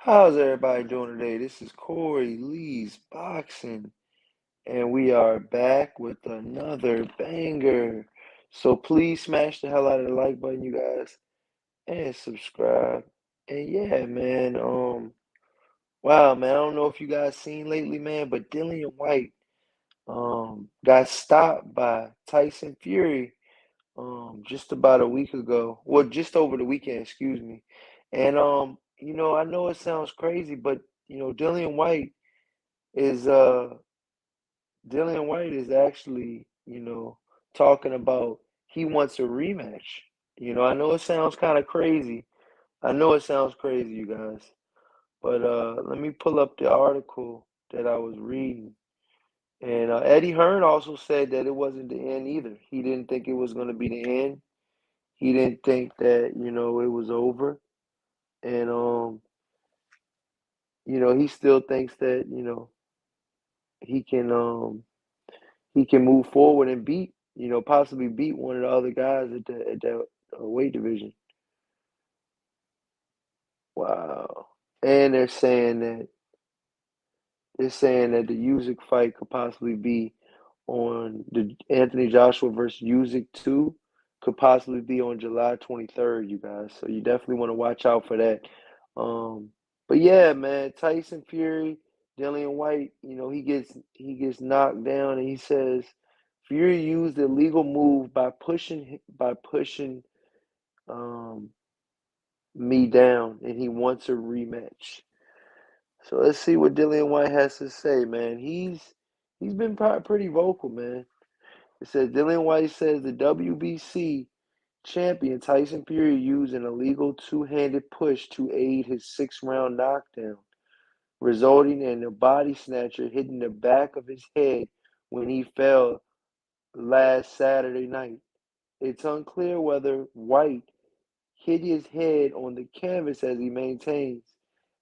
How's everybody doing today? This is Corey Lee's Boxing, and we are back with another banger. So please smash the hell out of the like button, you guys, and subscribe. And yeah, man, wow, man, I don't know if you guys seen lately, man, but Dillian Whyte, got stopped by Tyson Fury, just about a week ago. Well, just over the weekend, excuse me. And I know it sounds crazy, but Dillian Whyte is Dillian Whyte is actually, talking about he wants a rematch. I know it sounds kind of crazy. I know it sounds crazy, you guys. But let me pull up the article that I was reading. And Eddie Hearn also said that it wasn't the end either. He didn't think it was going to be the end. He didn't think that, it was over. And he still thinks that, he can he can move forward and possibly beat one of the other guys at that weight division. Wow. And they're saying that the Usyk fight could possibly be on the Anthony Joshua versus Usyk 2 could possibly be on July 23rd, you guys. So you definitely want to watch out for that. Um, but yeah, man, Tyson Fury, Dillian Whyte, he gets knocked down and he says Fury used a legal move by pushing um me down and he wants a rematch. So let's see what Dillian Whyte has to say, man. He's been pretty vocal, man. It says Dillian Whyte says the WBC champion Tyson Fury used an illegal two-handed push to aid his six-round knockdown, resulting in a body snatcher hitting the back of his head when he fell last Saturday night. It's unclear whether Whyte hit his head on the canvas as he maintains,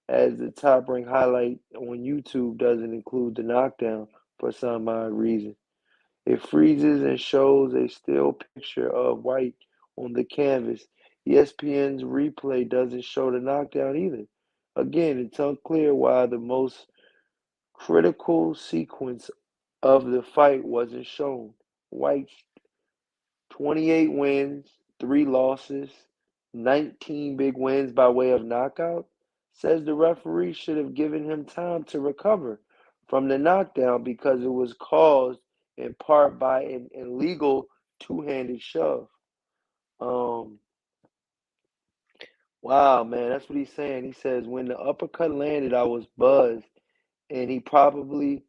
as the top-ranked highlight on YouTube doesn't include the knockdown for some odd reason. It freezes and shows a still picture of Whyte on the canvas. ESPN's replay doesn't show the knockdown either. Again, it's unclear why the most critical sequence of the fight wasn't shown. Whyte's 28 wins, 3 losses, 19 big wins by way of knockout, says the referee should have given him time to recover from the knockdown because it was caused in part by an illegal two-handed shove. Um, wow, man, that's what he's saying. He says, when the uppercut landed, I was buzzed, and he probably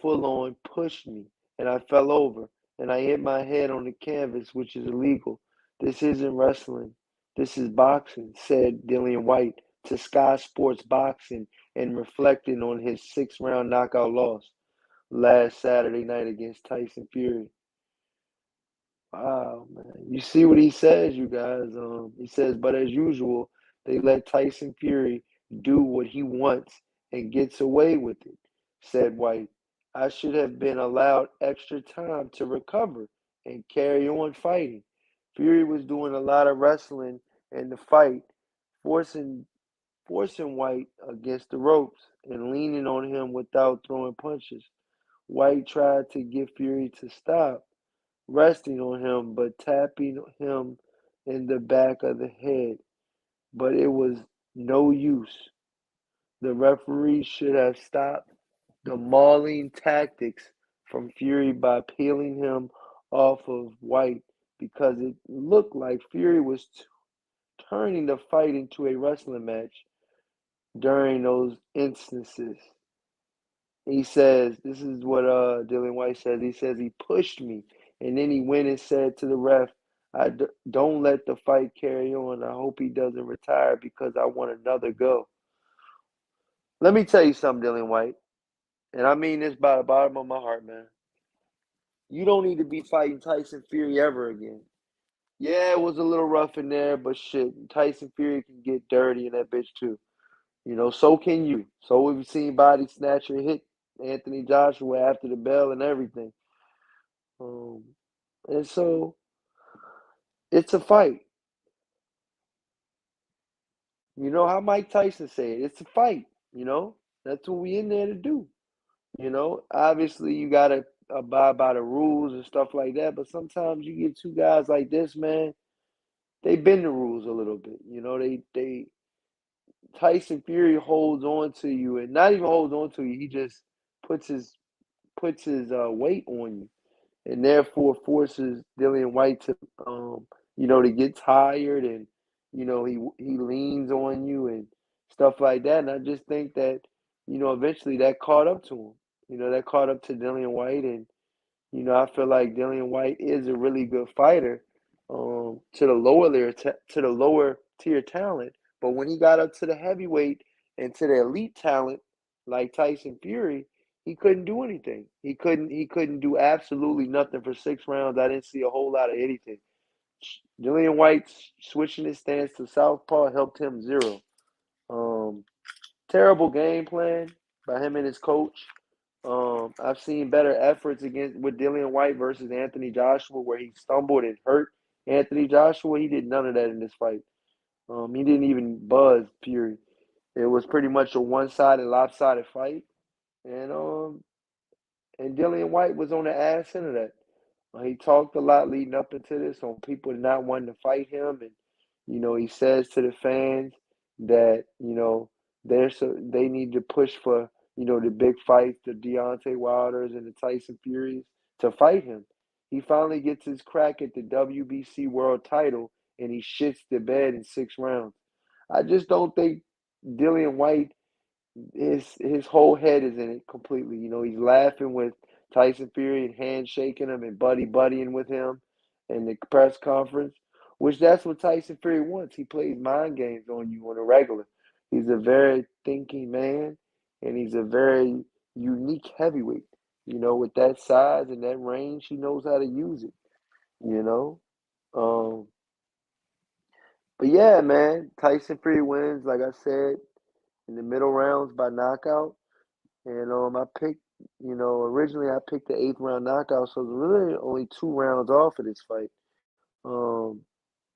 full on pushed me, and I fell over, and I hit my head on the canvas, which is illegal. This isn't wrestling. This is boxing, said Dillian Whyte to Sky Sports Boxing and reflecting on his six-round knockout loss last Saturday night against Tyson Fury. Wow, man. You see what he says, you guys. He says, but as usual, they let Tyson Fury do what he wants and gets away with it, said White. I should have been allowed extra time to recover and carry on fighting. Fury was doing a lot of wrestling in the fight, forcing forcing White against the ropes and leaning on him without throwing punches. White tried to get Fury to stop, resting on him but tapping him in the back of the head, but it was no use. The referee should have stopped the mauling tactics from Fury by peeling him off of White because it looked like Fury was turning the fight into a wrestling match during those instances. He says, this is what Dillian Whyte says. He says he pushed me, and then he went and said to the ref, don't let the fight carry on. I hope he doesn't retire because I want another go. Let me tell you something, Dillian Whyte, and I mean this by the bottom of my heart, man. You don't need to be fighting Tyson Fury ever again. Yeah, it was a little rough in there, but shit, Tyson Fury can get dirty in that bitch too. So can you. So we've seen Body Snatcher hit Anthony Joshua after the bell and everything. Um, and so it's a fight. You know how Mike Tyson said, it's a fight, you know? That's what we in there to do. You know, obviously you gotta abide by the rules and stuff like that, but sometimes you get two guys like this, man, they bend the rules a little bit. You know, they Tyson Fury holds on to you and not even holds on to you, he just puts his weight on you and therefore forces Dillian Whyte to to get tired and he leans on you and stuff like that. And I just think that eventually that caught up to him. That caught up to Dillian Whyte, and I feel like Dillian Whyte is a really good fighter to the lower tier talent. But when he got up to the heavyweight and to the elite talent like Tyson Fury, he couldn't do anything. He couldn't do absolutely nothing for 6 rounds. I didn't see a whole lot of anything. Dillian Whyte switching his stance to southpaw helped him zero. Um, Terrible game plan by him and his coach. I've seen better efforts against with Dillian Whyte versus Anthony Joshua, where he stumbled and hurt Anthony Joshua. He did none of that in this fight. He didn't even buzz Fury. It was pretty much a one-sided, lopsided fight, and Dillian Whyte was on the ass end of that. He talked a lot leading up into this on people not wanting to fight him, and he says to the fans that they need to push for the big fights, the Deontay Wilders and the Tyson Furies to fight him. He finally gets his crack at the WBC world title, and he shits the bed in 6 rounds. I just don't think Dillian Whyte his whole head is in it completely. He's laughing with Tyson Fury and handshaking him and buddying with him in the press conference, which that's what Tyson Fury wants. He plays mind games on you on a regular. He's a very thinking man, and he's a very unique heavyweight. With that size and that range, he knows how to use it. You know, um, but yeah, man, Tyson Fury wins, like I said, in the middle rounds by knockout. And I picked, originally I picked the eighth round knockout, so it was really only 2 rounds off of this fight. Um,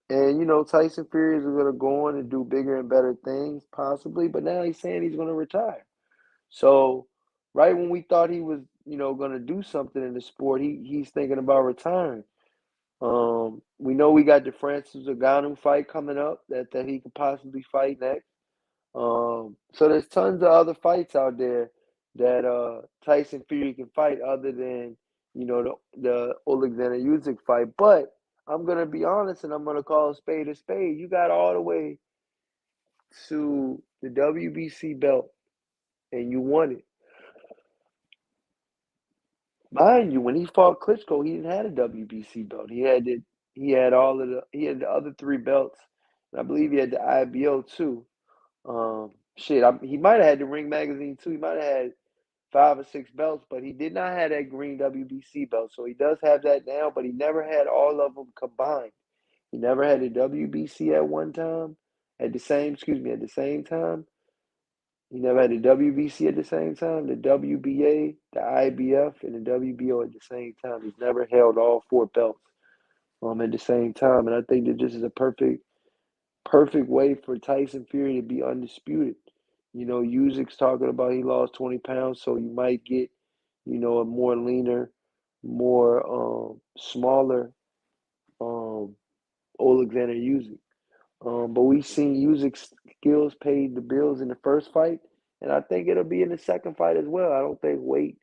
and Tyson Fury is going to go on and do bigger and better things, possibly. But now he's saying he's going to retire. So right when we thought he was, going to do something in the sport, he's thinking about retiring. We know we got the Francis Ngannou fight coming up that he could possibly fight next. So there's tons of other fights out there that Tyson Fury can fight other than the Alexander Usyk fight. But I'm gonna be honest and I'm gonna call a spade a spade. You got all the way to the WBC belt and you won it. Mind you, when he fought Klitschko, he didn't have a WBC belt. He had the other three belts, and I believe he had the IBO too. He might have had the Ring Magazine too. He might have had 5 or 6 belts, but he did not have that green WBC belt. So he does have that now, but he never had all of them combined. He never had the WBC at one time, at the same time. He never had the WBC at the same time, the WBA, the IBF, and the WBO at the same time. He's never held all 4 belts at the same time. And I think that this is a perfect way for Tyson Fury to be undisputed. Usyk's talking about he lost 20 pounds, so you might get, a more leaner, more smaller um, Alexander Usyk. But we've seen Usyk's skills paid the bills in the first fight, and I think it'll be in the second fight as well. I don't think weight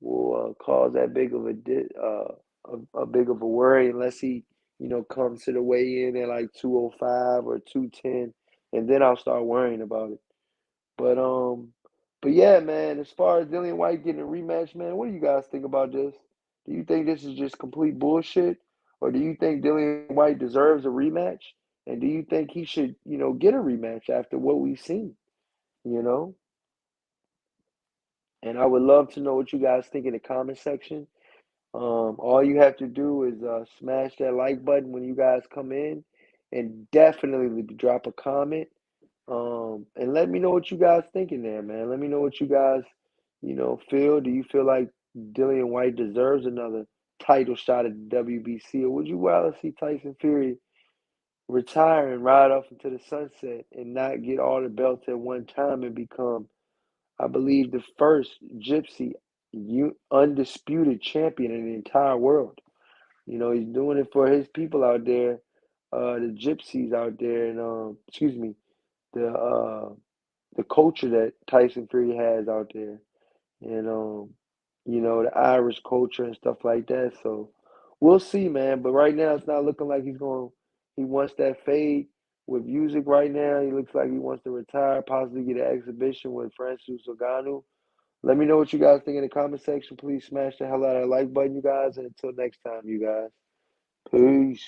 will cause that big of a big of a worry unless he comes to the weigh in at like 205 or 210, and then I'll start worrying about it. But yeah, man. As far as Dillian Whyte getting a rematch, man, what do you guys think about this? Do you think this is just complete bullshit, or do you think Dillian Whyte deserves a rematch? And do you think he should, get a rematch after what we've seen? You know. And I would love to know what you guys think in the comment section. All you have to do is smash that like button when you guys come in, and definitely drop a comment. And let me know what you guys thinking there, man. Let me know what you guys, feel. Do you feel like Dillian Whyte deserves another title shot at the WBC, or would you rather see Tyson Fury retire and ride off into the sunset and not get all the belts at one time and become, I believe, the first Gypsy undisputed champion in the entire world. You know, he's doing it for his people out there, the Gypsies out there, and excuse me, the uh, the culture that Tyson Fury has out there, and you know, the Irish culture and stuff like that. So we'll see, man. But right now, it's not looking like he's going. He wants that fade with music right now. He looks like he wants to retire, possibly get an exhibition with Francis Ngannou. Let me know what you guys think in the comment section. Please smash the hell out of that like button, you guys. And until next time, you guys. Peace.